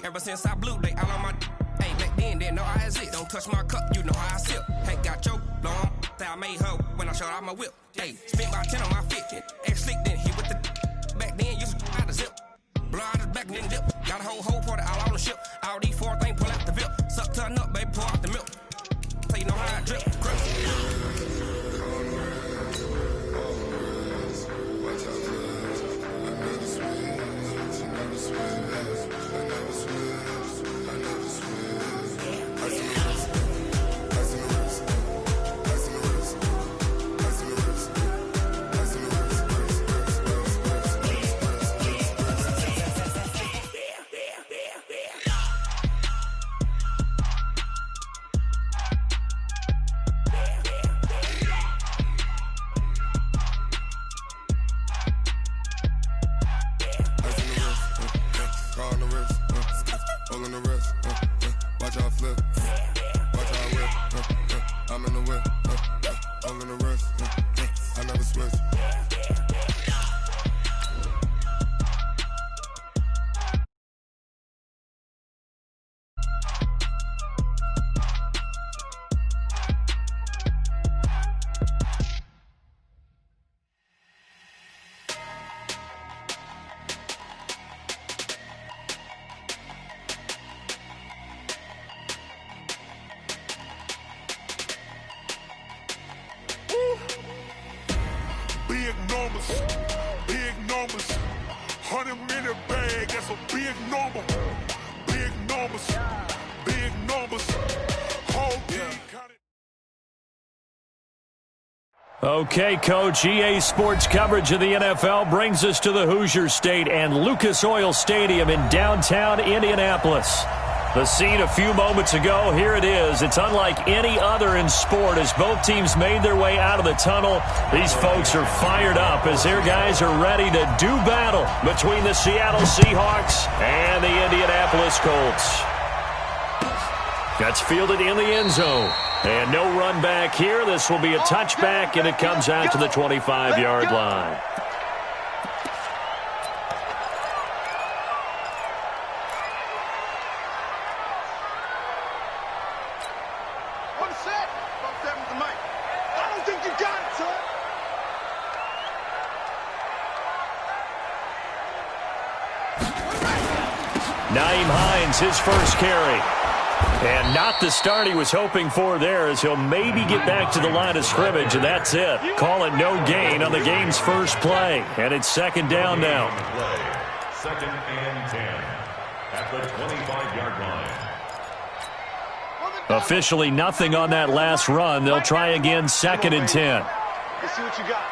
Ever since I blew, they all on my. Hey, back then, didn't know I exist. Don't touch my cup, you know how I sip. Hey, got your long. I made her when I showed out my whip. Hey, spent about 10 on my fit. Ex-slick, then hit with the. Back then, used to out the zip. Blow out his back, then dip. Got a whole party all on the ship. All these four things, pull out the VIP. Suck, turn up, baby, pour out the milk. So you know how I drip. Big numbers, 100-minute bag, that's a big number. Big numbers, whole team counted. Okay, Coach, EA Sports coverage of the NFL brings us to the Hoosier State and Lucas Oil Stadium in downtown Indianapolis. The scene a few moments ago, here it is. It's unlike any other in sport as both teams made their way out of the tunnel. These folks are fired up as their guys are ready to do battle between the Seattle Seahawks and the Indianapolis Colts. That's fielded in the end zone. And no run back here. This will be a touchback, and it comes out to the 25-yard line. His first carry. And not the start he was hoping for there as he'll maybe get back to the line of scrimmage, and that's it. Call it no gain on the game's first play. And it's second down now. Second and 10 at the 25-yard line. Officially nothing on that last run. They'll try again second and 10. Let's see what you got.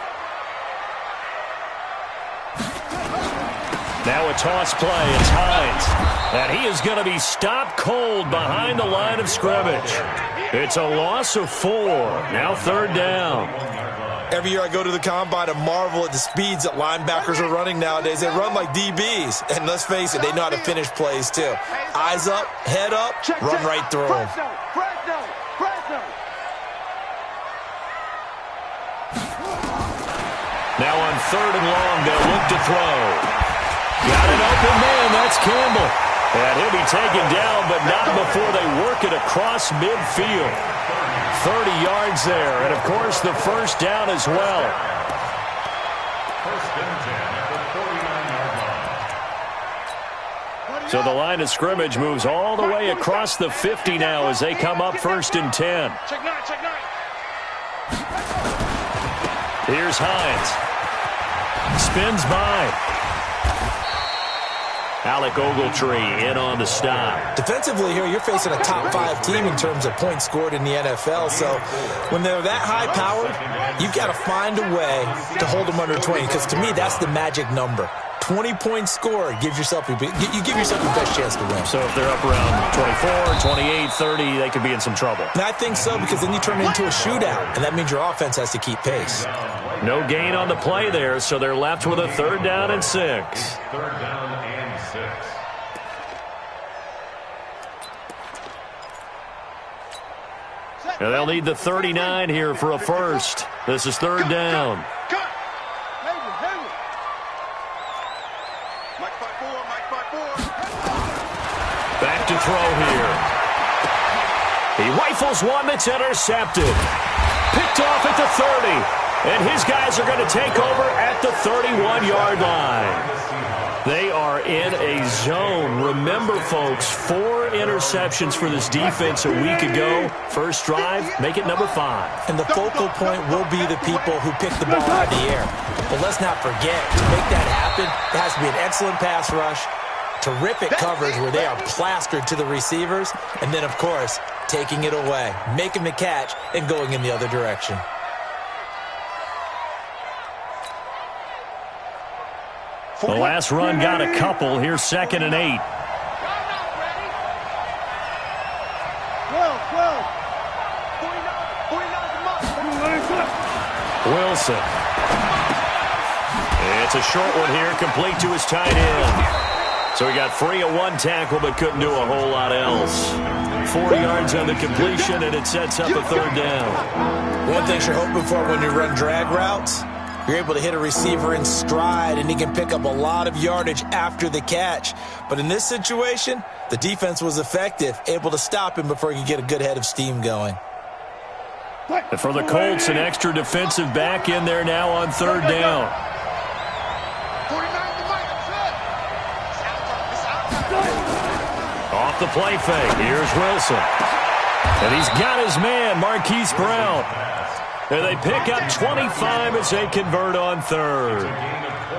Now a toss play. It's Hines. And he is going to be stopped cold behind the line of scrimmage. It's a loss of 4. Now third down. Every year I go to the combine and marvel at the speeds that linebackers are running nowadays. They run like DBs. And let's face it, they know how to finish plays too. Eyes up, head up, run right through them. Now on third and long, they'll look to throw. Got an open man. That's Campbell. And he'll be taken down, but not before they work it across midfield. 30 yards there, and, of course, the first down as well. First and 10 at the 49-yard line. So the line of scrimmage moves all the way across the 50 now as they come up first and 10. Check nine. Here's Hines. Spins by. Alec Ogletree in on the stop. Defensively here, you're facing a top-5 team in terms of points scored in the NFL. So when they're that high-powered, you've got to find a way to hold them under 20. Because to me, that's the magic number. 20-point score, you give yourself your best chance to win. So if they're up around 24, 28, 30, they could be in some trouble. And I think so, because then you turn it into a shootout, and that means your offense has to keep pace. No gain on the play there, so they're left with a third down and 6. Third down and 6. And they'll need the 39 here for a first. This is third down. Back to throw here. He rifles one that's intercepted. Picked off at the 30. And his guys are going to take over at the 31-yard line. They are in a zone. Remember, folks, 4 interceptions for this defense a week ago. First drive, make it number 5. And the focal point will be the people who pick the ball out of the air. But let's not forget, to make that happen, there has to be an excellent pass rush, terrific coverage where they are plastered to the receivers, and then, of course, taking it away, making the catch, and going in the other direction. The last run got a couple. Here's 2nd and 8. Wilson. It's a short one here, complete to his tight end. So he got free of one tackle, but couldn't do a whole lot else. 40 yards on the completion, and it sets up a 3rd down. One thing you're hoping for when you run drag routes, you're able to hit a receiver in stride, and he can pick up a lot of yardage after the catch. But in this situation, the defense was effective, able to stop him before he could get a good head of steam going. And for the Colts, an extra defensive back in there now on 3rd down. Off the play fake. Here's Wilson. And he's got his man, Marquise Brown. And they pick up 25 as they convert on 3rd.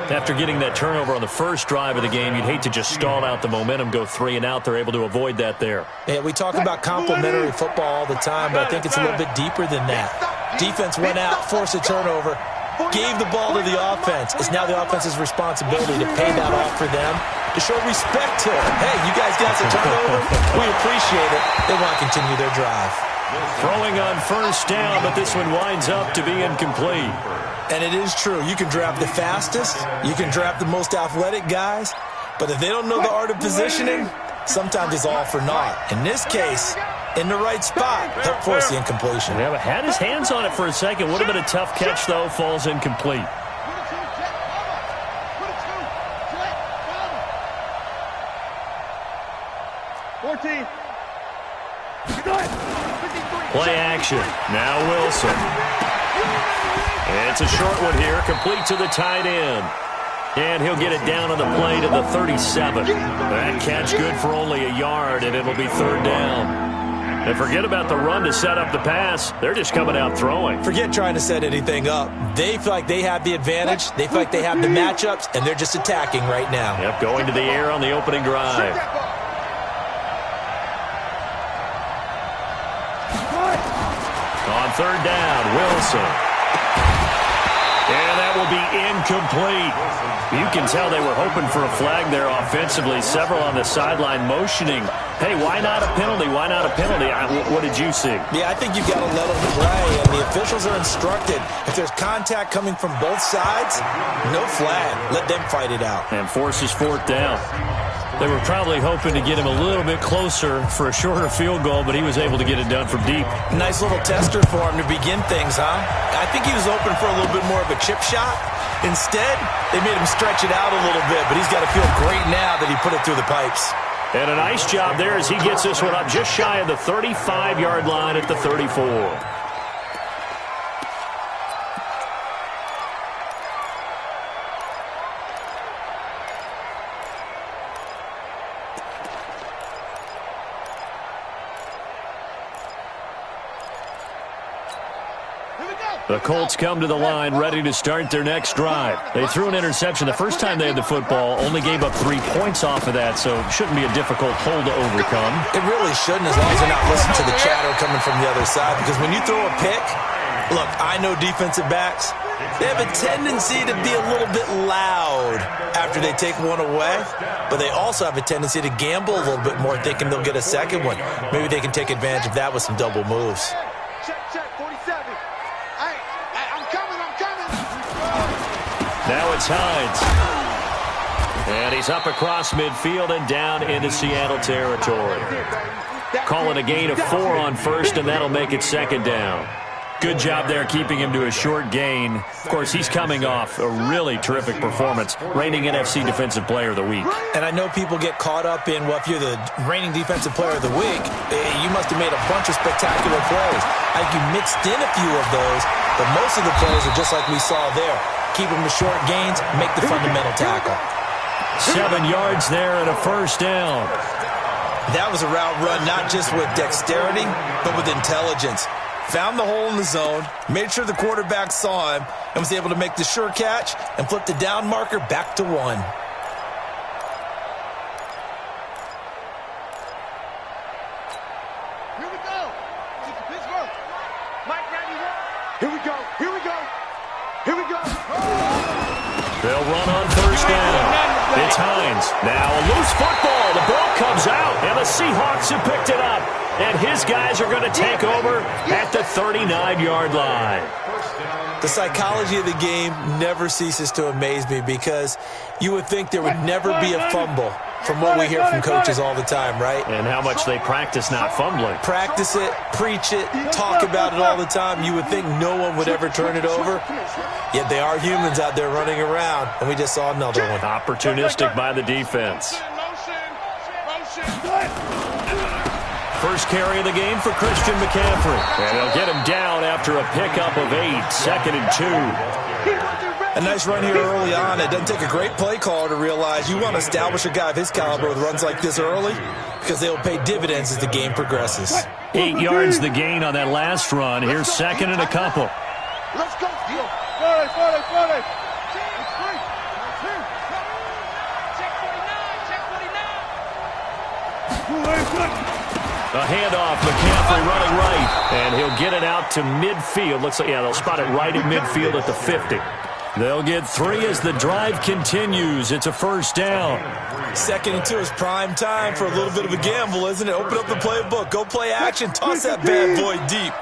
After getting that turnover on the first drive of the game, you'd hate to just stall out the momentum, go 3 and out. They're able to avoid that there. Yeah, we talk about complementary football all the time, but I think it's a little bit deeper than that. Defense went out, forced a turnover, gave the ball to the offense. It's now the offense's responsibility to pay that off for them, to show respect to it. Hey, you guys got the turnover. We appreciate it. They want to continue their drive. Throwing on 1st down, but this one winds up to be incomplete. And it is true. You can draft the fastest. You can draft the most athletic guys. But if they don't know the art of positioning, sometimes it's all for naught. In this case, in the right spot, help force the incompletion. Yeah, but had his hands on it for a second. Would have been a tough catch, though. Falls incomplete. Play action. Now Wilson. It's a short one here, complete to the tight end. And he'll get it down on the play to the 37. That catch good for only a yard, and it'll be 3rd down. And forget about the run to set up the pass. They're just coming out throwing. Forget trying to set anything up. They feel like they have the advantage. They feel like they have the matchups, and they're just attacking right now. Yep, going to the air on the opening drive. On 3rd down, Wilson. And that will be incomplete. You can tell they were hoping for a flag there offensively. Several on the sideline motioning. Hey, why not a penalty? Why not a penalty? What did you see? Yeah, I think you've got to let them play. And the officials are instructed, if there's contact coming from both sides, no flag. Let them fight it out. And forces 4th down. They were probably hoping to get him a little bit closer for a shorter field goal, but he was able to get it done from deep. Nice little tester for him to begin things, huh? I think he was open for a little bit more of a chip shot. Instead, they made him stretch it out a little bit, but he's got to feel great now that he put it through the pipes. And a nice job there as he gets this one up just shy of the 35-yard line at the 34. The Colts come to the line ready to start their next drive. They threw an interception the first time they had the football, only gave up 3 points off of that, so it shouldn't be a difficult hole to overcome. It really shouldn't, as long as they're not listening to the chatter coming from the other side, because when you throw a pick, look, I know defensive backs, they have a tendency to be a little bit loud after they take one away, but they also have a tendency to gamble a little bit more, thinking they'll get a second one. Maybe they can take advantage of that with some double moves. Now it's Hines. And he's up across midfield and down into Seattle territory. Call it a gain of 4 on 1st, and that'll make it 2nd down. Good job there keeping him to a short gain. Of course, he's coming off a really terrific performance, reigning NFC Defensive Player of the Week. And I know people get caught up in, well, if you're the reigning Defensive Player of the Week, you must have made a bunch of spectacular plays. I think you mixed in a few of those, but most of the plays are just like we saw there. Keep them to short gains, make the fundamental tackle. 7 yards there and a first down. That was a route run not just with dexterity, but with intelligence. Found the hole in the zone, made sure the quarterback saw him, and was able to make the sure catch and flip the down marker back to 1. Here we go. Pittsburgh. Mike 91. Here we go. Here we go. Here we go. They'll run on first down. It's Hines. Now a loose football. The ball comes out, and the Seahawks have picked it up. And his guys are going to take over at the 39-yard line. The psychology of the game never ceases to amaze me because you would think there would never be a fumble from what we hear from coaches all the time, right? And how much they practice not fumbling. Practice it, preach it, talk about it all the time. You would think no one would ever turn it over. Yet they are humans out there running around, and we just saw another one. Opportunistic by the defense. First carry of the game for Christian McCaffrey. And they'll get him down after a pickup of 8, 2nd and 2. A nice run here early on. It doesn't take a great play caller to realize you want to establish a guy of his caliber with runs like this early because they'll pay dividends as the game progresses. 8 yards the gain on that last run. Here's 2nd and a couple. Let's go. 40. A handoff, McCaffrey running right, and he'll get it out to midfield. Looks like, yeah, they'll spot it right at midfield at the 50. They'll get 3 as the drive continues. It's a first down. 2nd and 2 is prime time for a little bit of a gamble, isn't it? Open up the playbook, go play action, toss that bad boy deep.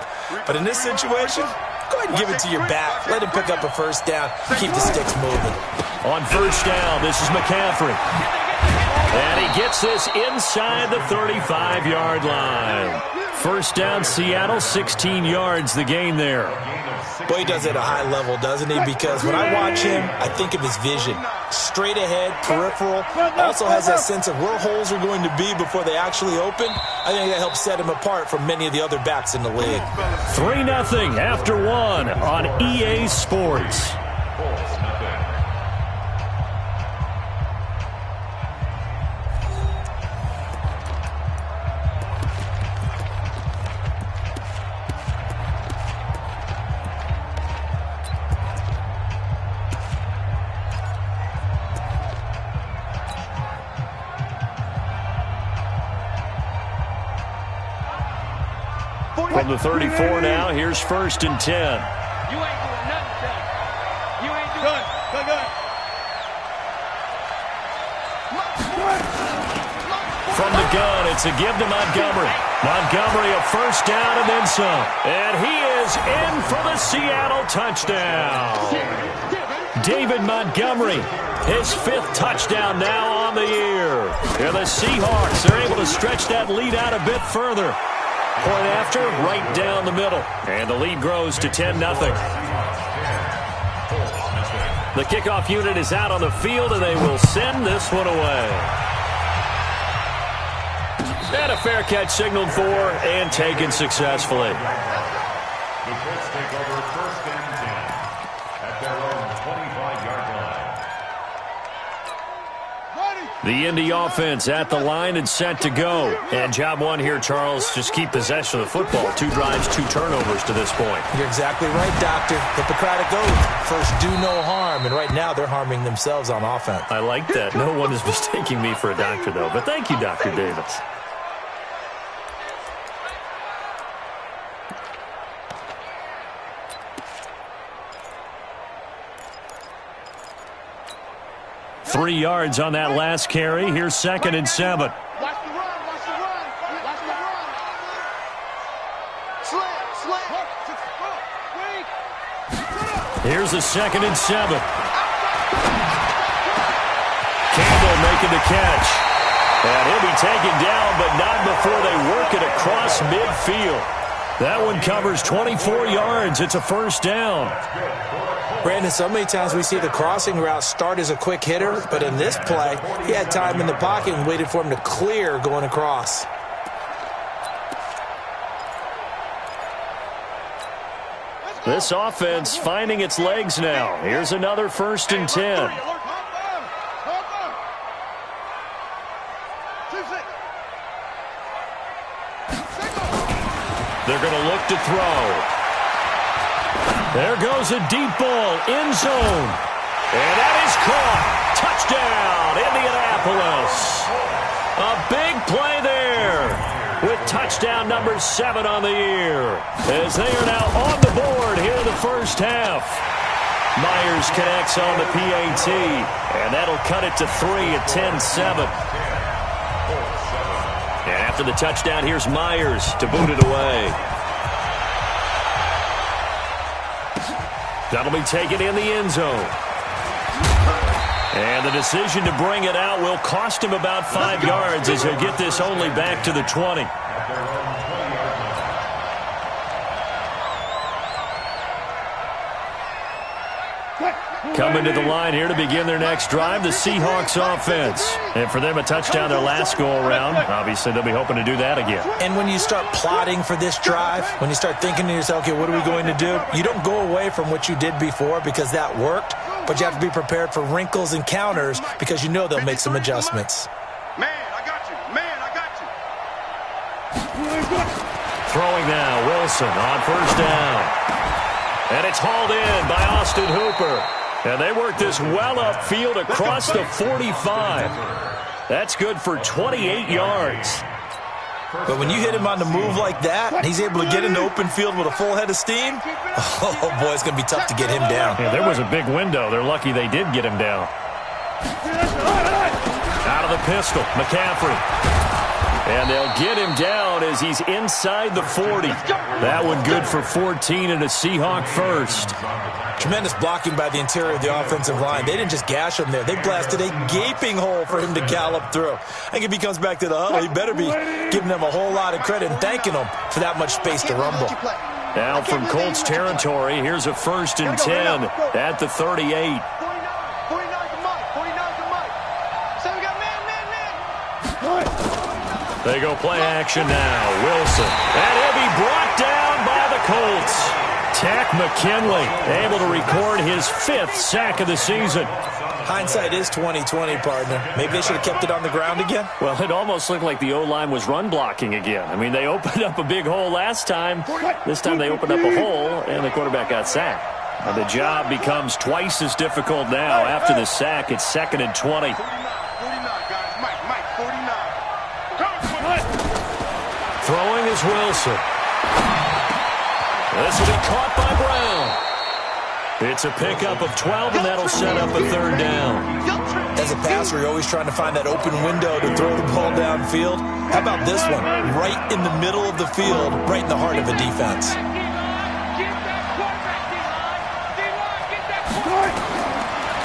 But in this situation, go ahead and give it to your back. Let him pick up a first down. Keep the sticks moving. On first down, this is McCaffrey. And he gets this inside the 35-yard line. First down, Seattle, 16 yards, the gain there. Boy, he does it at a high level, doesn't he? Because when I watch him, I think of his vision. Straight ahead, peripheral. Also has that sense of where holes are going to be before they actually open. I think that helps set him apart from many of the other backs in the league. 3-0 after 1 on EA Sports. From the 34 now, here's 1st and 10. You ain't doing nothing, Jay. You ain't doing nothing. From the gun, it's a give to Montgomery. Montgomery a first down and then some. And he is in for the Seattle touchdown. David Montgomery, his 5th touchdown now on the year. And the Seahawks are able to stretch that lead out a bit further. Point after, right down the middle. And the lead grows to 10-0. The kickoff unit is out on the field, and they will send this one away. And a fair catch signaled for and taken successfully. The Colts take over 1st and 10 at their own 25-yard line. The Indy offense at the line and set to go. And job 1 here, Charles, just keep possession of the football. 2 drives, 2 turnovers to this point. You're exactly right, Doctor. Hippocratic oath. First, do no harm. And right now, they're harming themselves on offense. I like that. No one is mistaking me for a doctor, though. But thank you, Dr. Davis. Three yards on that last carry. Here's 2nd and 7. Watch the run. Watch the run. Watch the run. Slant. Here's a 2nd and 7. Campbell making the catch. And he'll be taken down, but not before they work it across midfield. That one covers 24 yards. It's a first down. Brandon, so many times we see the crossing route start as a quick hitter, but in this play, he had time in the pocket and waited for him to clear going across. This offense finding its legs now. Here's another 1st and 10. They're going to look to throw. There goes a deep ball, end zone. And that is caught. Touchdown, Indianapolis. A big play there with touchdown number 7 on the year. As they are now on the board here in the first half. Myers connects on the PAT. And that'll cut it to 3 at 10-7. And after the touchdown, here's Myers to boot it away. That'll be taken in the end zone. And the decision to bring it out will cost him about 5 yards as he'll get this only back to the 20. Coming to the line here to begin their next drive, the Seahawks offense. And for them, a touchdown their last go-around. Obviously, they'll be hoping to do that again. And when you start plotting for this drive, when you start thinking to yourself, okay, what are we going to do? You don't go away from what you did before because that worked, but you have to be prepared for wrinkles and counters because you know they'll make some adjustments. Man, I got you. Man, I got you. Throwing now, Wilson on first down. And it's hauled in by Austin Hooper. And they work this well upfield across the 45. That's good for 28 yards. But when you hit him on the move like that, and he's able to get into open field with a full head of steam, oh, boy, it's going to be tough to get him down. Yeah, there was a big window. They're lucky they did get him down. Out of the pistol, McCaffrey. And they'll get him down as he's inside the 40. That one good for 14 and a Seahawk first. Tremendous blocking by the interior of the offensive line. They didn't just gash him there. They blasted a gaping hole for him to gallop through. I think if he comes back to the huddle, he better be giving them a whole lot of credit and thanking them for that much space to rumble. Now from Colts territory, here's a 1st and 10 at the 38. They go play action now. Wilson. And he'll be brought down by the Colts. Tack McKinley able to record his 5th sack of the season. Hindsight is 20/20, partner. Maybe they should have kept it on the ground again. Well, it almost looked like the O-line was run blocking again. I mean, they opened up a big hole last time. This time they opened up a hole, and the quarterback got sacked. And the job becomes twice as difficult now. After the sack, it's 2nd and 20. Throwing is Wilson. This will be caught by Brown. It's a pickup of 12, and that'll set up a 3rd down. As a passer, you're always trying to find that open window to throw the ball downfield. How about this one? Right in the middle of the field, right in the heart of a defense.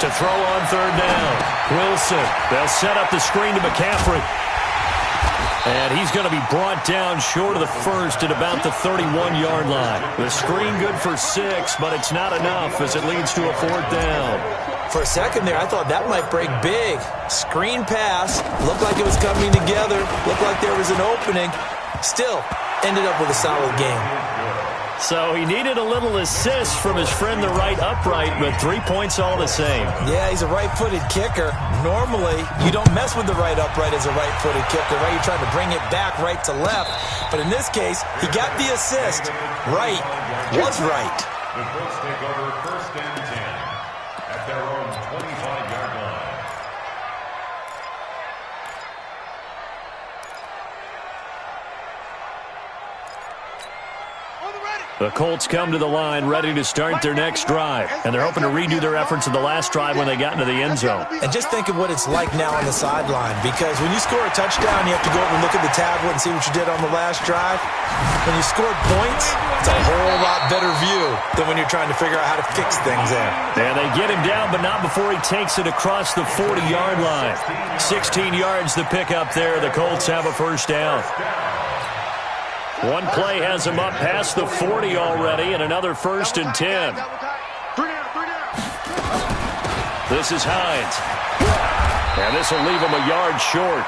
To throw on 3rd down. Wilson. They'll set up the screen to McCaffrey. And he's going to be brought down short of the 1st at about the 31-yard line. The screen good for 6, but it's not enough as it leads to a 4th down. For a second there, I thought that might break big. Screen pass. Looked like it was coming together. Looked like there was an opening. Still, ended up with a solid game. So he needed a little assist from his friend the right upright, but 3 points all the same. Yeah, he's a right-footed kicker. Normally, you don't mess with the right upright as a right-footed kicker, right? You're trying to bring it back right to left. But in this case, he got the assist. Right was right. The Colts take over 1st and 10 at their own 25-yard line. The Colts come to the line ready to start their next drive. And they're hoping to redo their efforts of the last drive when they got into the end zone. And just think of what it's like now on the sideline. Because when you score a touchdown, you have to go over and look at the tablet and see what you did on the last drive. When you scored points, it's a whole lot better view than when you're trying to figure out how to fix things there. And they get him down, but not before he takes it across the 40-yard line. 16 yards to pick up there. The Colts have a 1st down. One play has him up past the 40 already, and another 1st and 10. This is Hines. And this will leave him a yard short.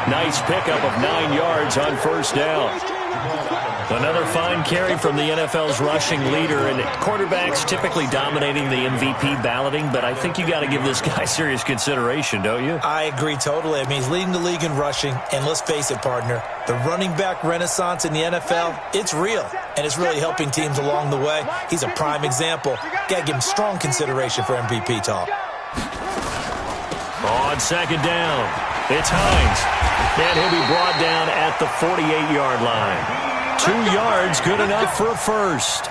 Nice pickup of 9 yards on 1st down. Another fine carry from the NFL's rushing leader, and quarterbacks typically dominating the MVP balloting, but I think you got to give this guy serious consideration, don't you? I agree totally. I mean, he's leading the league in rushing, and let's face it, partner, the running back renaissance in the NFL, it's real, and it's really helping teams along the way. He's a prime example. Got to give him strong consideration for MVP talk. On 2nd down, it's Hines, and he'll be brought down at the 48-yard line. 2 yards, good enough for a 1st.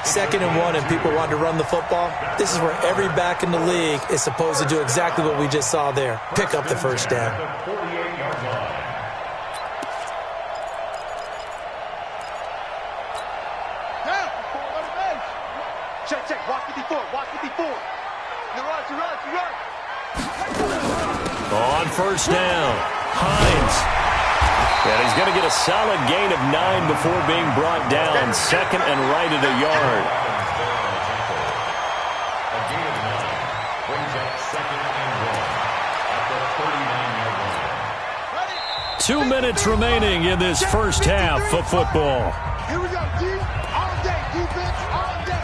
2nd and 1, and people want to run the football. This is where every back in the league is supposed to do exactly what we just saw there. Pick up the 1st down. Check. Walk 54. You run. On 1st down, Hines. And he's going to get a solid gain of 9 before being brought down. 2nd and right at a yard. A gain of 9 brings up 2nd and 1 at the 39-yard line. 2 minutes remaining in this first half of football. Here we go, D. All day, defense, all day.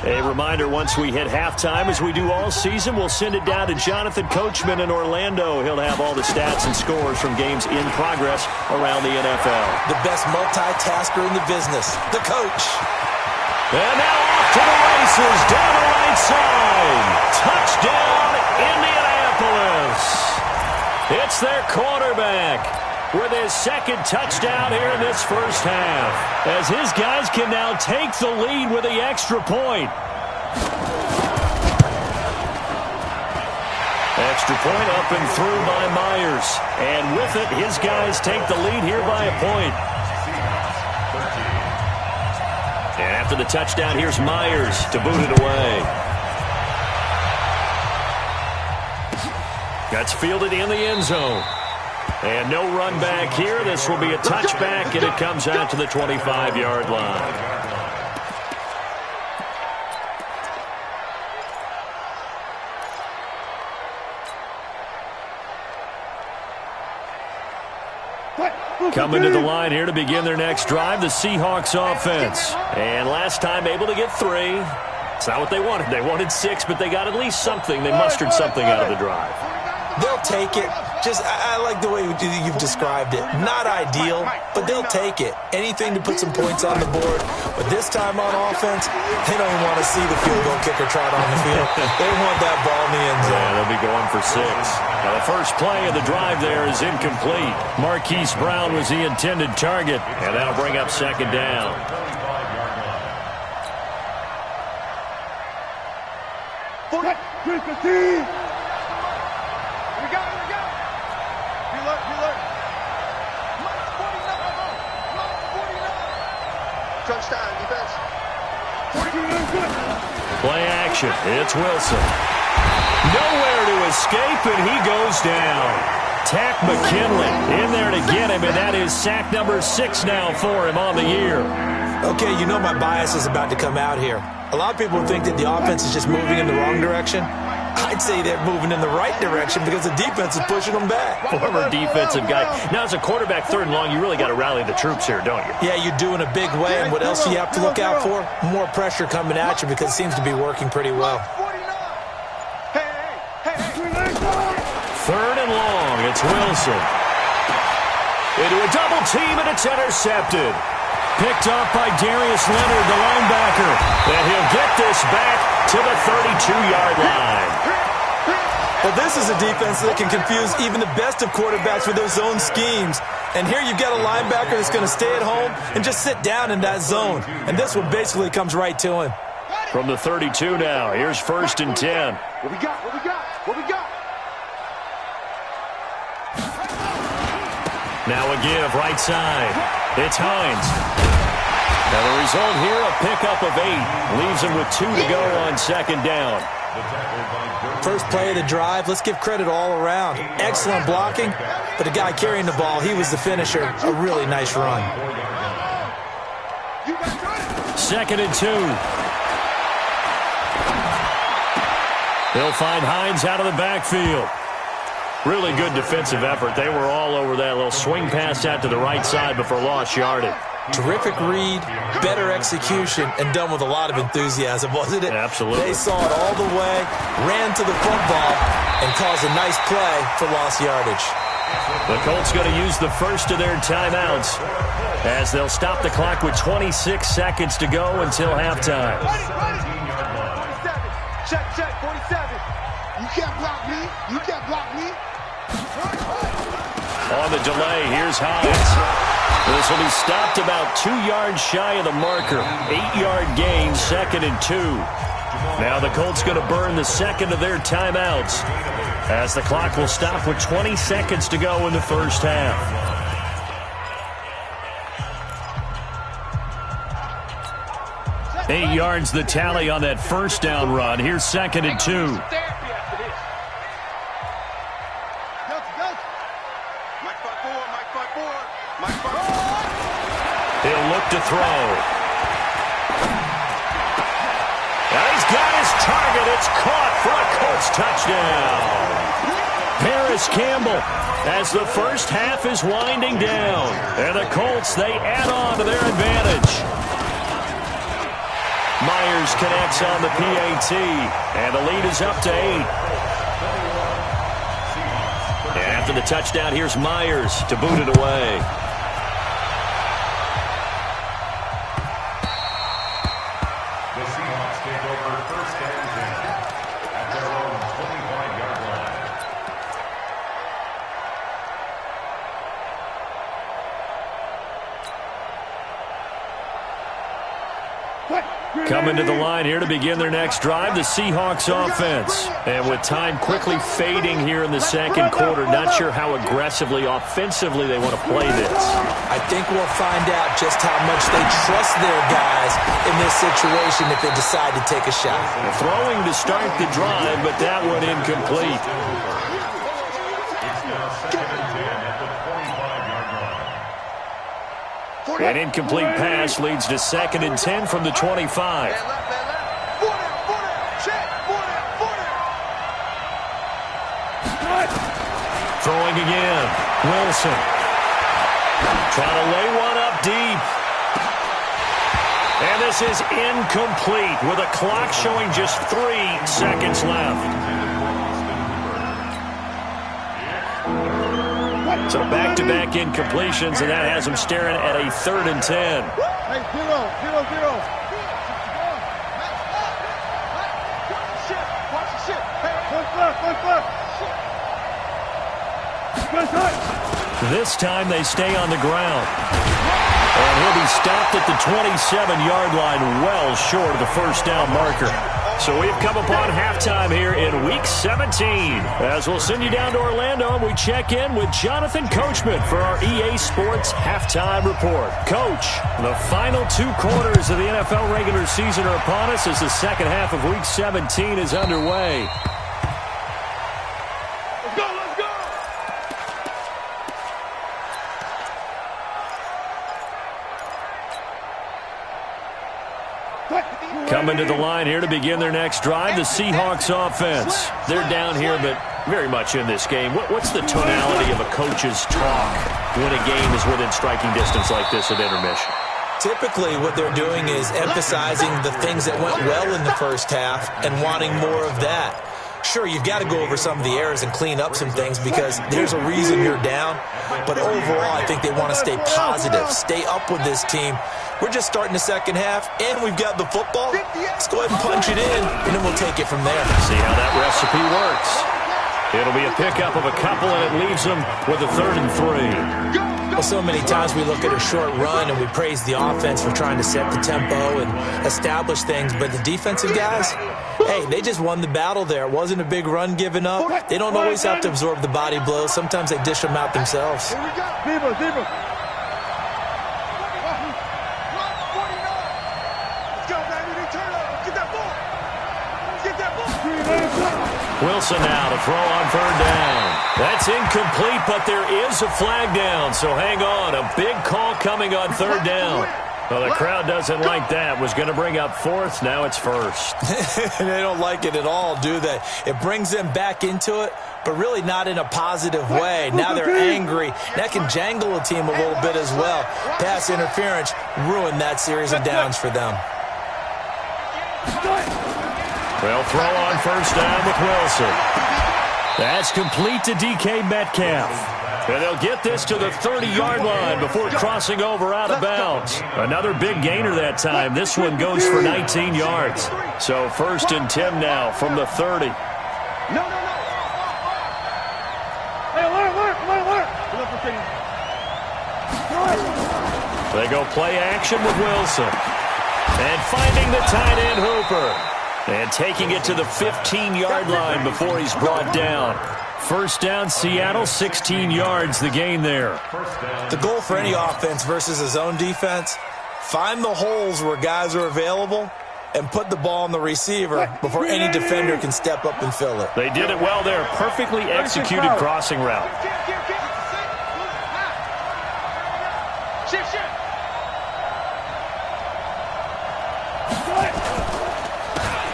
A reminder, once we hit halftime, as we do all season, we'll send it down to Jonathan Coachman in Orlando. He'll have all the stats and scores from games in progress around the NFL. The best multitasker in the business, the coach. And now off to the races, down the right side. Touchdown, Indianapolis. It's their quarterback with his 2nd touchdown here in this first half, as his guys can now take the lead with the extra point. Extra point up and through by Myers. And with it, his guys take the lead here by a point. And after the touchdown, here's Myers to boot it away. That's fielded in the end zone. And no run back here. This will be a touchback, and it comes out to the 25-yard line. Coming to the line here to begin their next drive, the Seahawks offense. And last time able to get 3. It's not what they wanted. They wanted 6, but they got at least something. They mustered something out of the drive. They'll take it. I like the way you've described it. Not ideal, but they'll take it. Anything to put some points on the board. But this time on offense, they don't even want to see the field goal kicker trot on the field. They want that ball in the end zone. Yeah, they'll be going for 6. Now, the first play of the drive there is incomplete. Marquise Brown was the intended target, and that'll bring up 2nd down. Touchdown, defense. Play action. It's Wilson. Nowhere to escape, and he goes down. Tack McKinley in there to get him, and that is sack number 6 now for him on the year. Okay, you know my bias is about to come out here. A lot of people think that the offense is just moving in the wrong direction. I'd say they're moving in the right direction because the defense is pushing them back. Former defensive guy. Now, as a quarterback, 3rd and long, you really got to rally the troops here, don't you? Yeah, you do in a big way. And what else do you have to look out for? More pressure coming at you because it seems to be working pretty well. 3rd and long. It's Wilson. Into a double team, and it's intercepted. Picked off by Darius Leonard, the linebacker. And he'll get this back to the 32-yard line. Well, this is a defense that can confuse even the best of quarterbacks with their zone schemes. And here you've got a linebacker that's going to stay at home and just sit down in that zone. And this one basically comes right to him. From the 32 now, here's 1st and 10. What we got? Now a give right side. It's Hines. Now the result here, a pickup of 8. Leaves him with 2 to go on 2nd down. First play of the drive, let's give credit all around. Excellent blocking, but the guy carrying the ball, he was the finisher. A really nice run. 2nd and 2. They'll find Hines out of the backfield. Really good defensive effort. They were all over that little swing pass out to the right side before lost yardage. Terrific read, better execution, and done with a lot of enthusiasm, wasn't it? Absolutely. They saw it all the way, ran to the football, and caused a nice play for lost yardage. The Colts going to use the first of their timeouts as they'll stop the clock with 26 seconds to go until halftime. 47. Check, 47. You can't block me. You can't block me. On the delay, here's Hines. This will be stopped about 2 yards shy of the marker. 8-yard gain, 2nd and 2. Now the Colts going to burn the second of their timeouts as the clock will stop with 20 seconds to go in the first half. Eight yards the tally on that first down run. Here's 2nd and 2. He'll look to throw. And he's got his target. It's caught for a Colts touchdown. Paris Campbell as the first half is winding down. And the Colts, they add on to their advantage. Myers connects on the PAT. And the lead is up to 8. After the touchdown, here's Myers to boot it away. Coming to the line here to begin their next drive, the Seahawks offense. And with time quickly fading here in the second quarter, not sure how aggressively, offensively they want to play this. I think we'll find out just how much they trust their guys in this situation if they decide to take a shot. Throwing to start the drive, but that one incomplete. An incomplete pass leads to 2nd and 10 from the 25. Throwing again. Wilson. Trying to lay one up deep. And this is incomplete with a clock showing just 3 seconds left. So back-to-back incompletions, and that has them staring at a 3rd and 10. Hey, 0. This time they stay on the ground. And he'll be stopped at the 27-yard line, well short of the first down marker. So we've come upon halftime here in Week 17. As we'll send you down to Orlando, and we check in with Jonathan Coachman for our EA Sports Halftime Report. Coach, the final 2 quarters of the NFL regular season are upon us as the second half of Week 17 is underway. Coming to the line here to begin their next drive, the Seahawks offense. They're down here, but very much in this game. What's the tonality of a coach's talk when a game is within striking distance like this at intermission? Typically, what they're doing is emphasizing the things that went well in the first half and wanting more of that. Sure, you've got to go over some of the errors and clean up some things because there's a reason you're down. But overall, I think they want to stay positive, stay up with this team. We're just starting the second half, and we've got the football. Let's go ahead and punch it in, and then we'll take it from there. See how that recipe works. It'll be a pickup of a couple, and it leaves them with a 3rd and 3. Well, so many times we look at a short run and we praise the offense for trying to set the tempo and establish things, but the defensive guys, hey, they just won the battle there. It wasn't a big run given up. They don't always have to absorb the body blows. Sometimes they dish them out themselves. Here we go. Deeper. Let's go, baby. Turn up. Get that ball. Wilson now to throw on third down. That's incomplete, but there is a flag down, so hang on. A big call coming on third down. Well, the crowd doesn't like that. Was going to bring up fourth. Now it's first. They don't like it at all, do they? It brings them back into it, but really not in a positive way. Now they're angry. That can jangle a team a little bit as well. Pass interference ruined that series of downs for them. They'll throw on first down with Wilson. That's complete to DK Metcalf. And they'll get this to the 30-yard line before crossing over out of bounds. Another big gainer that time. This one goes for 19 yards. So first and 10 now from the 30. No. Hey, alert. They go play action with Wilson. And finding the tight end Hooper. And taking it to the 15-yard line before he's brought down. First down, Seattle, 16 yards, the gain there. The goal for any offense versus a zone defense, find the holes where guys are available and put the ball on the receiver before any defender can step up and fill it. They did it well there. Perfectly executed crossing route.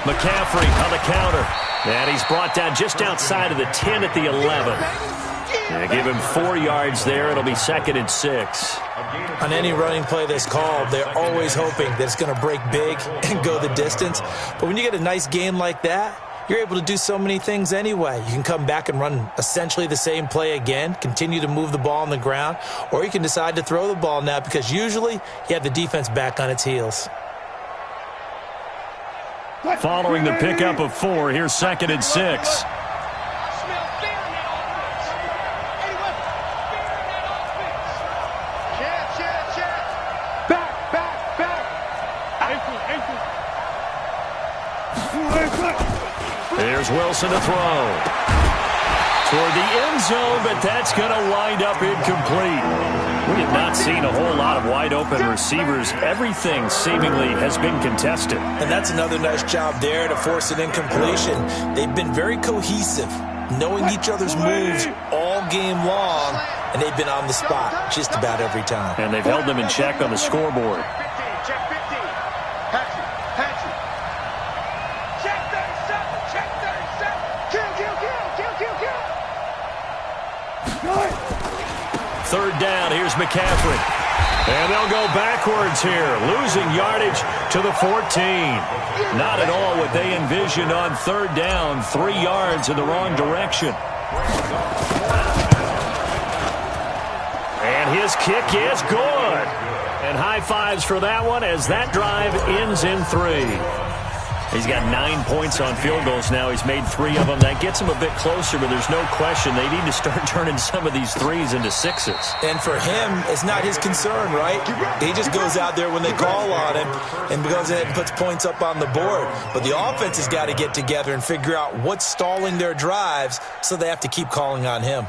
McCaffrey on the counter. And he's brought down just outside of the 10 at the 11. And give him 4 yards there. It'll be 2nd and 6. On any running play that's called, they're always hoping that it's going to break big and go the distance. But when you get a nice game like that, you're able to do so many things anyway. You can come back and run essentially the same play again, continue to move the ball on the ground, or you can decide to throw the ball now because usually you have the defense back on its heels. Following the pickup of 4, here's 2nd and 6. Here's Wilson to throw. Toward the end zone, but that's going to wind up incomplete. We have not seen a whole lot of wide-open receivers. Everything seemingly has been contested. And that's another nice job there to force an incompletion. They've been very cohesive, knowing each other's moves all game long, and they've been on the spot just about every time. And they've held them in check on the scoreboard. Third down, here's McCaffrey. And they'll go backwards here, losing yardage to the 14. Not at all what they envisioned on third down, 3 yards in the wrong direction. And his kick is good. And high fives for that one as that drive ends in 3. He's got 9 points on field goals now. He's made 3 of them. That gets him a bit closer, but there's no question they need to start turning some of these 3s into 6s. And for him, it's not his concern, right? He just goes out there when they call on him and goes ahead and puts points up on the board. But the offense has got to get together and figure out what's stalling their drives, so they have to keep calling on him.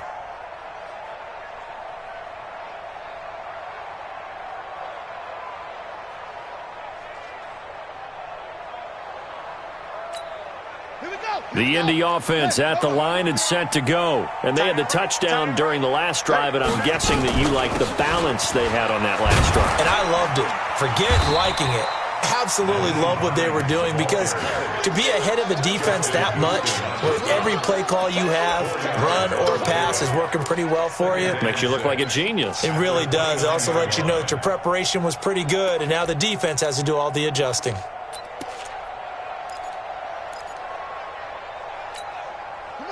The Indy offense at the line and set to go. And they had the touchdown during the last drive, and I'm guessing that you like the balance they had on that last drive. And I loved it. Forget liking it. Absolutely love what they were doing, because to be ahead of a defense that much, with every play call you have, run or pass, is working pretty well for you. Makes you look like a genius. It really does. It also lets you know that your preparation was pretty good, and now the defense has to do all the adjusting.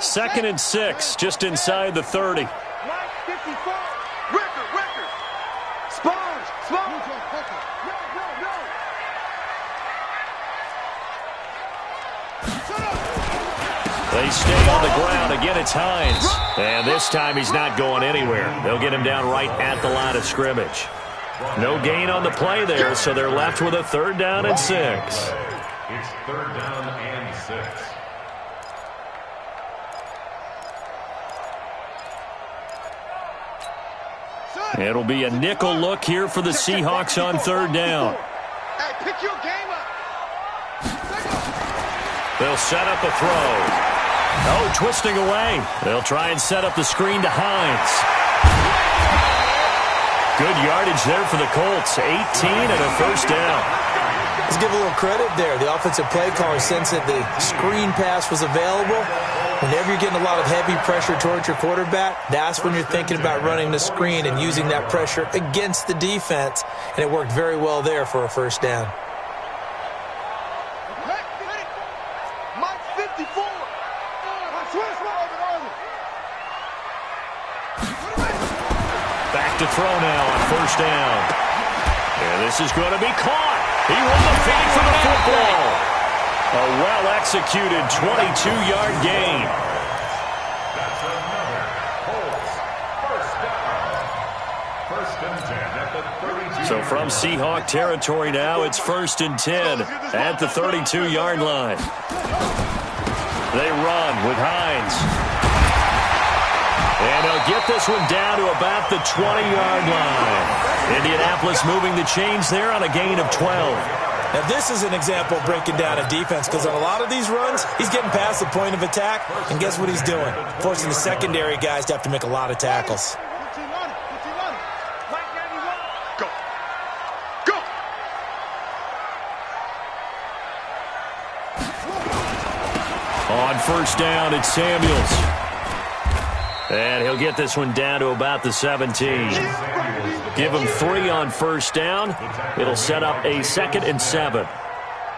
Second and 6, just inside the 30. Record. Sponge. They stay on the ground. Again, it's Hines. And this time he's not going anywhere. They'll get him down right at the line of scrimmage. No gain on the play there, so they're left with a 3rd down and 6. It's 3rd down and 6. It'll be a nickel look here for the Seahawks on 3rd down. Hey, pick your game up. They'll set up a throw. Oh, twisting away. They'll try and set up the screen to Hines. Good yardage there for the Colts. 18 and a first down. Let's give a little credit there. The offensive play caller sensed that the screen pass was available. Whenever you're getting a lot of heavy pressure towards your quarterback, that's when you're thinking about running the screen and using that pressure against the defense. And it worked very well there for a first down. Back to throw now on first down. And this is going to be caught. He won the fight for the football. A well-executed 22-yard gain. That's another Colts first down. First and 10 at the 32. So from Seahawk territory now, it's first and 10 at the 32-yard line. They run with Hines. And they'll get this one down to about the 20-yard line. Indianapolis moving the chains there on a gain of 12. Now, this is an example of breaking down a defense because on a lot of these runs, he's getting past the point of attack, and guess what he's doing? Forcing the secondary guys to have to make a lot of tackles. Go. Go. On first down, it's Samuels. And he'll get this one down to about the 17. Give him 3 on first down. It'll set up a 2nd and 7.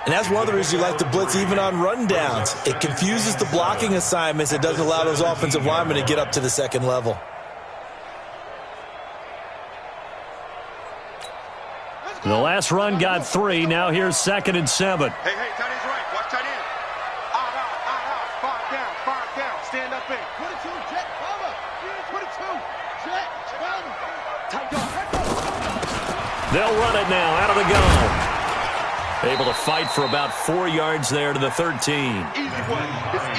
And that's one of the reasons you like to blitz even on run downs. It confuses the blocking assignments. It doesn't allow those offensive linemen to get up to the second level. The last run got 3. Now here's 2nd and 7. Hey, tight end's right. Watch tight end. Out. 5 down. Stand up in. 22, jet, cover. 22, jet, cover. Tight dog. They'll run it now out of the gun. Able to fight for about 4 yards there to the 13.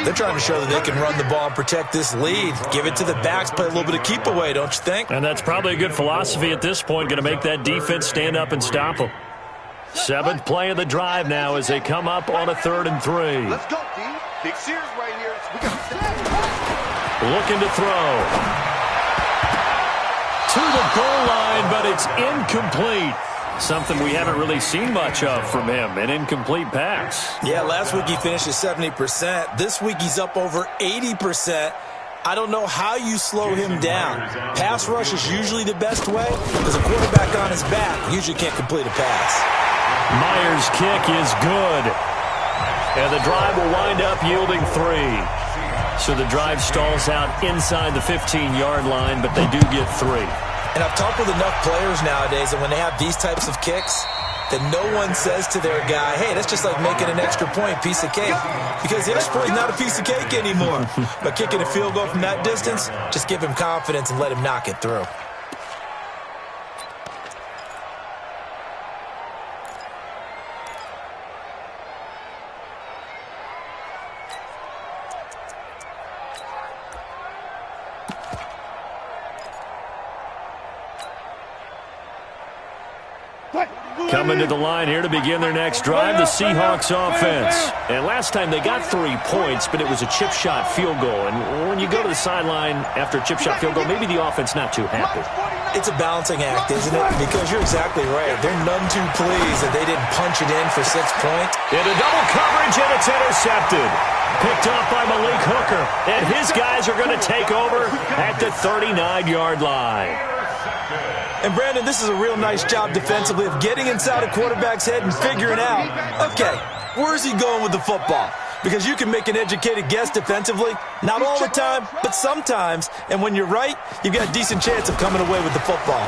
They're trying to show that they can run the ball and protect this lead. Give it to the backs, play a little bit of keep away, don't you think? And that's probably a good philosophy at this point. Going to make that defense stand up and stop them. 7th play of the drive now as they come up on a 3rd and 3. Let's go, D. Big Sears right here. We got Looking to throw. To the goal line, but it's incomplete. Something we haven't really seen much of from him, an incomplete pass. Yeah, last week he finished at 70%. This week he's up over 80%. I don't know how you slow him down. Pass rush is usually the best way because a quarterback on his back usually can't complete a pass. Myers' kick is good. And the drive will wind up yielding 3. So the drive stalls out inside the 15-yard line, but they do get 3. And I've talked with enough players nowadays that when they have these types of kicks, that no one says to their guy, hey, that's just like making an extra point, piece of cake. Because the extra point is not a piece of cake anymore. But kicking a field goal from that distance, just give him confidence and let him knock it through. Coming to the line here to begin their next drive, the Seahawks offense. And last time they got 3 points, but it was a chip shot field goal. And when you go to the sideline after a chip shot field goal, maybe the offense not too happy. It's a balancing act, isn't it? Because you're exactly right. They're none too pleased that they didn't punch it in for 6 points. Into double coverage, and it's intercepted. Picked up by Malik Hooker. And his guys are going to take over at the 39-yard line. And, Brandon, this is a real nice job defensively of getting inside a quarterback's head and figuring out, okay, where's he going with the football? Because you can make an educated guess defensively, not all the time, but sometimes. And when you're right, you've got a decent chance of coming away with the football.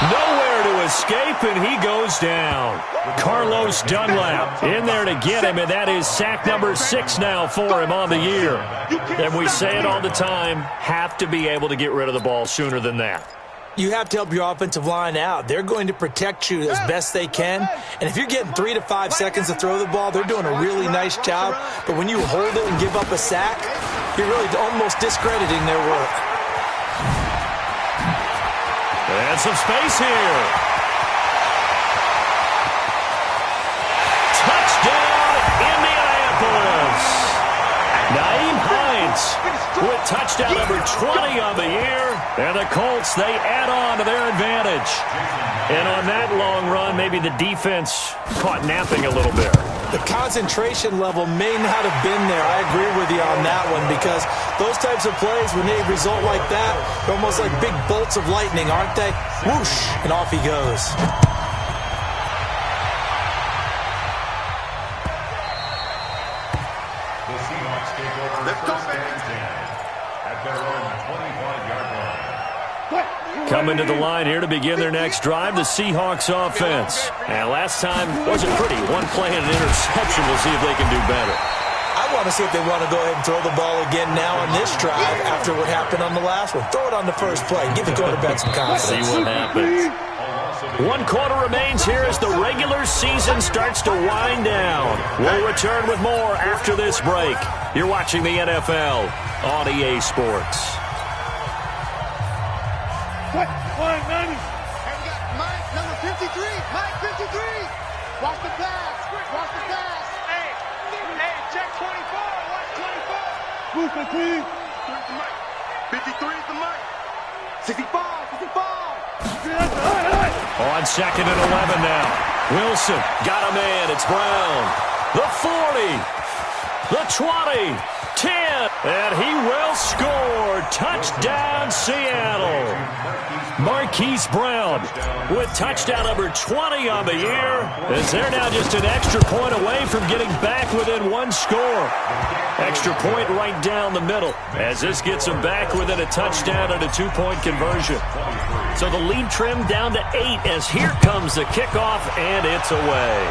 Nowhere to escape, and he goes down. Carlos Dunlap in there to get him, and that is sack number 6 now for him on the year. And we say it all the time, have to be able to get rid of the ball sooner than that. You have to help your offensive line out. They're going to protect you as best they can. And if you're getting 3 to 5 seconds to throw the ball, they're doing a really nice job. But when you hold it and give up a sack, you're really almost discrediting their work. And some space here. Touchdown, Indianapolis. touchdown number 20 on the year. And the Colts, they add on to their advantage. And on that long run, maybe the defense caught napping a little bit. The concentration level may not have been there. I agree with you on that one, because those types of plays, when they result like that, they're almost like big bolts of lightning, aren't they? Whoosh, and off he goes. The Seahawks take over first and 10 at their own 25-yard line. Coming to the line here to begin their next drive, the Seahawks offense. And last time wasn't pretty. One play and an interception. We'll see if they can do better. I want to see if they want to go ahead and throw the ball again now on this drive after what happened on the last one. Throw it on the first play. Give the quarterback some confidence. See what happens. 1 quarter remains here as the regular season starts to wind down. We'll return with more after this break. You're watching the NFL on EA Sports. What? 190. And we got Mike, number 53. Mike, 53. Watch the pass. Watch the pass. Hey, check 24. Watch 24. Who's the team? 53 is the Mike. 65. On 2nd and 11 now. Wilson got a man. It's Brown. The 40. The 20. 10. And he will score. Touchdown, Seattle. Marquise Brown with touchdown number 20 on the year, as they're now just an extra point away from getting back within 1 score. Extra point right down the middle, as this gets them back within a touchdown and a 2-point conversion. So the lead trimmed down to 8 as here comes the kickoff, and it's away.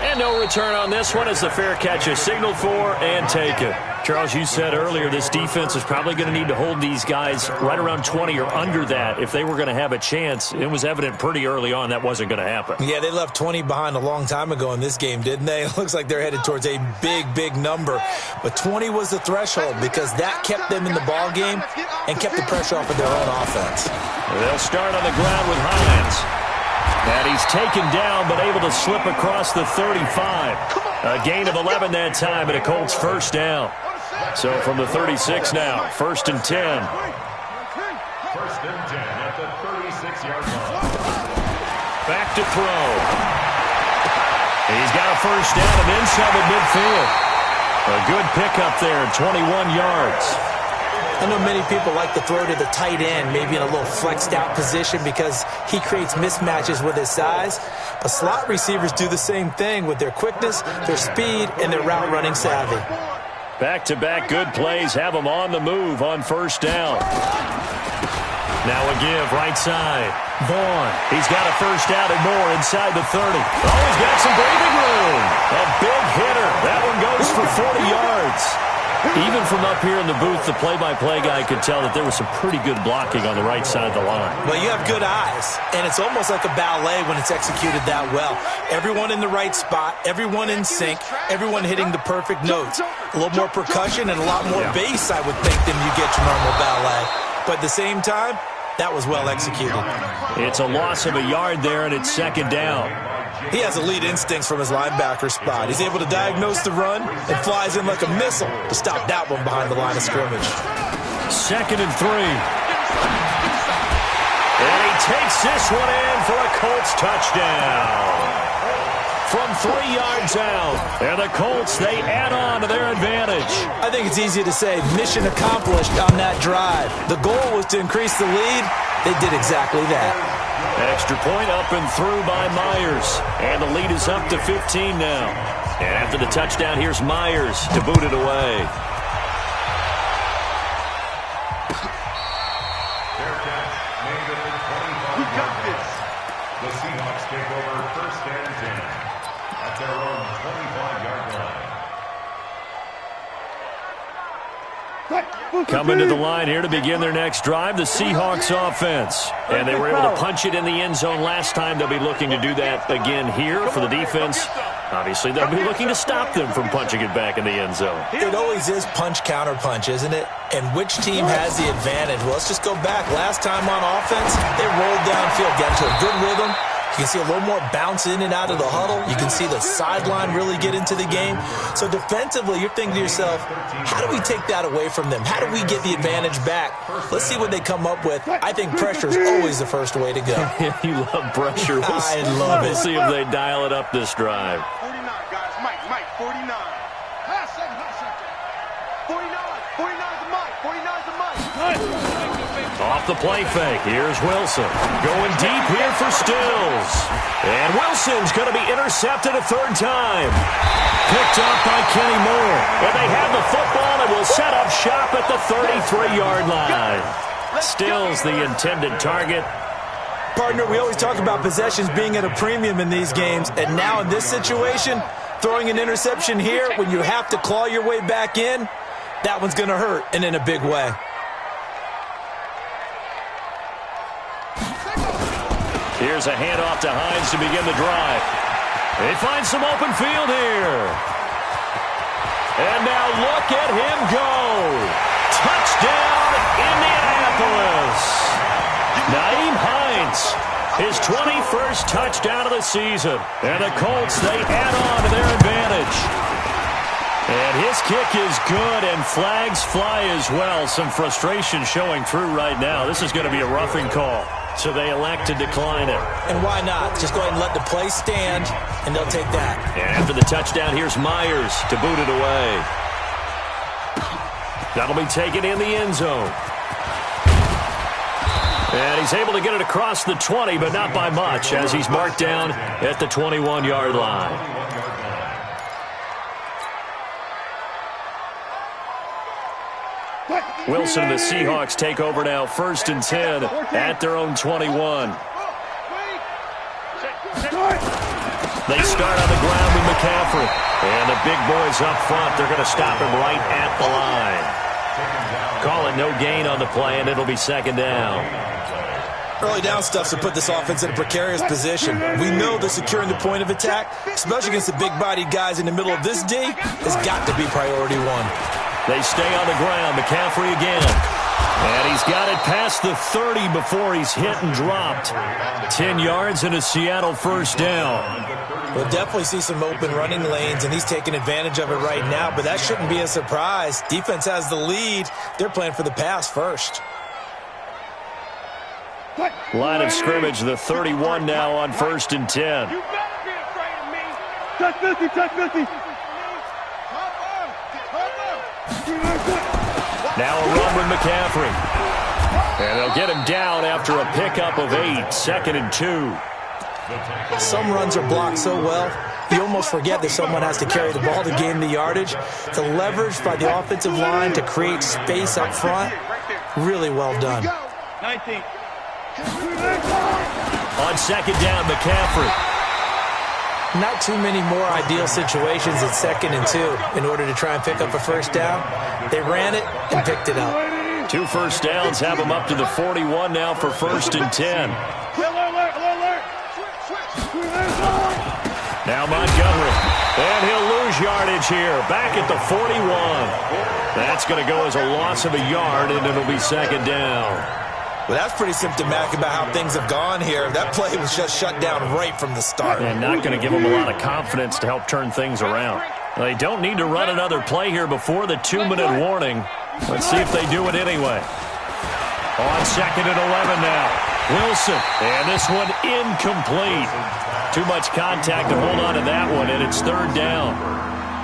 And no return on this one as the fair catch is signaled for and taken. Charles, you said earlier this defense is probably going to need to hold these guys right around 20 or under that if they were going to have a chance. It was evident pretty early on that wasn't going to happen. Yeah, they left 20 behind a long time ago in this game, didn't they? It looks like they're headed towards a big number. But 20 was the threshold because that kept them in the ball game and kept the pressure off of their own offense. They'll start on the ground with Hines. And he's taken down but able to slip across the 35. A gain of 11 that time and a Colts first down. So from the 36 now, 1st and 10. 1st and 10 at the 36-yard line. Back to throw. He's got a first down and inside the midfield. A good pickup there, 21 yards. I know many people like to throw to the tight end, maybe in a little flexed out position because he creates mismatches with his size. But slot receivers do the same thing with their quickness, their speed, and their route running savvy. Back-to-back good plays have them on the move on first down. Now a give right side. Vaughn, he's got a first down and more inside the 30. Oh, he's got some breathing room. A big hitter. That one goes for 40 yards. Even from up here in the booth, the play-by-play guy could tell that there was some pretty good blocking on the right side of the line. Well, you have good eyes, and it's almost like a ballet when it's executed that well. Everyone in the right spot, everyone in sync, everyone hitting the perfect notes. A little more percussion and a lot more bass, I would think, than you get your normal ballet. But at the same time, that was well executed. It's a loss of a yard there, and it's 2nd down. He has elite instincts from his linebacker spot. He's able to diagnose the run and flies in like a missile to stop that one behind the line of scrimmage. 2nd and 3. And he takes this one in for a Colts touchdown. From 3 yards out. And the Colts, they add on to their advantage. I think it's easy to say mission accomplished on that drive. The goal was to increase the lead. They did exactly that. Extra point up and through by Myers. And the lead is up to 15 now. And after the touchdown, here's Myers to boot it away. We got this. The Seahawks take over 1st and 10 at their own 25-yard line. Coming to the line here to begin their next drive, the Seahawks offense. And they were able to punch it in the end zone last time. They'll be looking to do that again here for the defense. Obviously, they'll be looking to stop them from punching it back in the end zone. It always is punch-counter-punch, isn't it? And which team has the advantage? Well, let's just go back. Last time on offense, they rolled downfield, got into a good rhythm, You can see a little more bounce in and out of the huddle. You can see the sideline really get into the game. So defensively, you're thinking to yourself, how do we take that away from them? How do we get the advantage back? Let's see what they come up with. I think pressure is always the first way to go. You love pressure. I love it. We'll see if they dial it up this drive. 49, guys. Mike, 49. Pass second. 49 is the Mike. 49 is the Mike. Off the play fake, here's Wilson. Going deep here for Stills. And Wilson's going to be intercepted a third time. Picked up by Kenny Moore. And they have the football and will set up shop at the 33-yard line. Stills the intended target. Partner, we always talk about possessions being at a premium in these games. And now in this situation, throwing an interception here when you have to claw your way back in, that one's going to hurt, and in a big way. Here's a handoff to Hines to begin the drive. They find some open field here. And now look at him go. Touchdown, Indianapolis. Naeem Hines, his 21st touchdown of the season. And the Colts, they add on to their advantage. And his kick is good, and flags fly as well. Some frustration showing through right now. This is going to be a roughing call, so they elect to decline it. And why not? Just go ahead and let the play stand, and they'll take that. And after the touchdown, here's Myers to boot it away. That'll be taken in the end zone. And he's able to get it across the 20, but not by much, as he's marked down at the 21-yard line. Wilson and the Seahawks take over now, 1st and 10 at their own 21. They start on the ground with McCaffrey. And the big boys up front, they're going to stop him right at the line. Call it no gain on the play, and it'll be 2nd down. Early down stuff to put this offense in a precarious position. We know that securing the point of attack, especially against the big-bodied guys in the middle of this D, has got to be priority one. They stay on the ground. McCaffrey again. And he's got it past the 30 before he's hit and dropped. 10 yards and a Seattle 1st down. We'll definitely see some open running lanes, and he's taking advantage of it right now, but that shouldn't be a surprise. Defense has the lead. They're playing for the pass first. Line of scrimmage, the 31 now on 1st and 10. You better be afraid of me. Touch 50. Now a run with McCaffrey. And they'll get him down after a pickup of 8, 2nd and 2. Some runs are blocked so well, you almost forget that someone has to carry the ball to gain the yardage. The leverage by the offensive line to create space up front, really well done. 19. On 2nd down, McCaffrey. Not too many more ideal situations at 2nd and 2 in order to try and pick up a 1st down. They ran it and picked it up. 2 first downs have them up to the 41 now for 1st and 10. Now Montgomery. And he'll lose yardage here. Back at the 41. That's going to go as a loss of a yard, and it'll be 2nd down. Well, that's pretty symptomatic about how things have gone here. That play was just shut down right from the start. And not going to give them a lot of confidence to help turn things around. They don't need to run another play here before the 2-minute warning. Let's see if they do it anyway. On 2nd and 11 now. Wilson. And this one incomplete. Too much contact to hold on to that one, and it's 3rd down.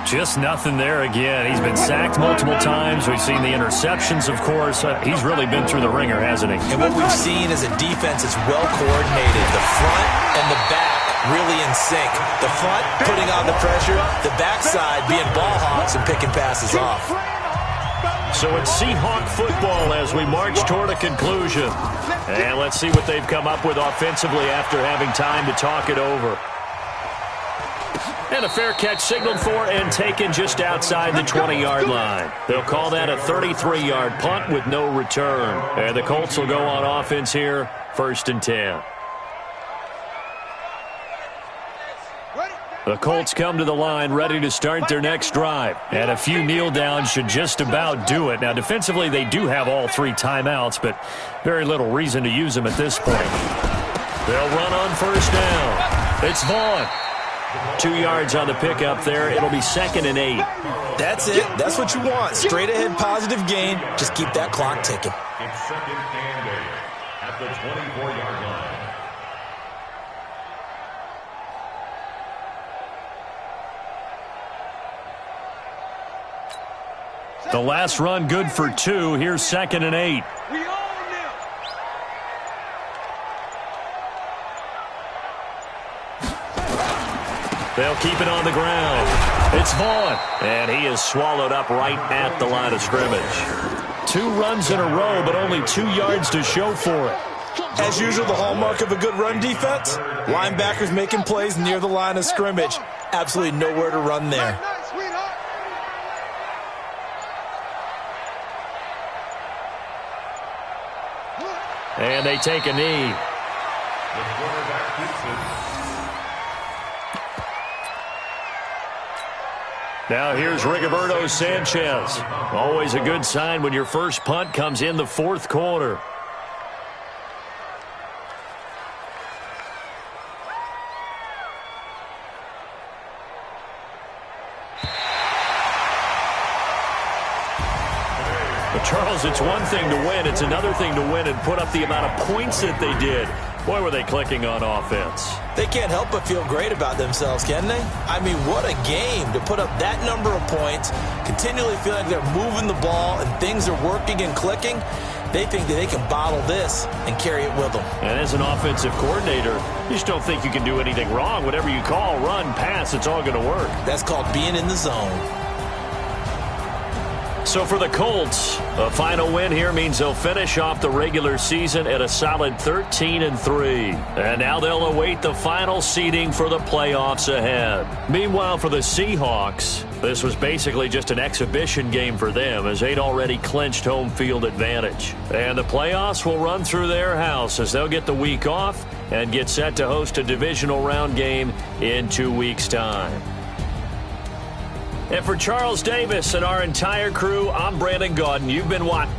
Just nothing there again. He's been sacked multiple times. We've seen the interceptions, of course. He's really been through the ringer, hasn't he? And what we've seen is a defense that's well coordinated. The front and the back really in sync. The front putting on the pressure, the backside being ball hawks and picking passes off. So it's Seahawk football as we march toward a conclusion. And let's see what they've come up with offensively after having time to talk it over. And a fair catch signaled for and taken just outside the 20-yard line. They'll call that a 33-yard punt with no return. And the Colts will go on offense here, 1st and 10. The Colts come to the line ready to start their next drive. And a few kneel downs should just about do it. Now, defensively, they do have all 3 timeouts, but very little reason to use them at this point. They'll run on first down. It's Vaughn. 2 yards on the pickup there. It'll be 2nd and 8. That's it. That's what you want. Straight ahead positive gain. Just keep that clock ticking. It's 2nd and 8 at the 24-yard line. The last run good for 2. Here's 2nd and 8. They'll keep it on the ground. It's Vaughn, and he is swallowed up right at the line of scrimmage. 2 runs in a row, but only 2 yards to show for it. As usual, the hallmark of a good run defense, linebackers making plays near the line of scrimmage. Absolutely nowhere to run there. And they take a knee. The quarterback keeps it. Now here's Rigoberto Sanchez. Always a good sign when your first punt comes in the 4th quarter. But Charles, it's one thing to win. It's another thing to win and put up the amount of points that they did. Boy, were they clicking on offense. They can't help but feel great about themselves, can they? I mean, what a game to put up that number of points, continually feeling like they're moving the ball and things are working and clicking. They think that they can bottle this and carry it with them. And as an offensive coordinator, you just don't think you can do anything wrong. Whatever you call, run, pass, it's all going to work. That's called being in the zone. So for the Colts, a final win here means they'll finish off the regular season at a solid 13-3. And now they'll await the final seeding for the playoffs ahead. Meanwhile, for the Seahawks, this was basically just an exhibition game for them as they'd already clinched home field advantage. And the playoffs will run through their house as they'll get the week off and get set to host a divisional round game in 2 weeks' time. And for Charles Davis and our entire crew, I'm Brandon Gaudin. You've been watching.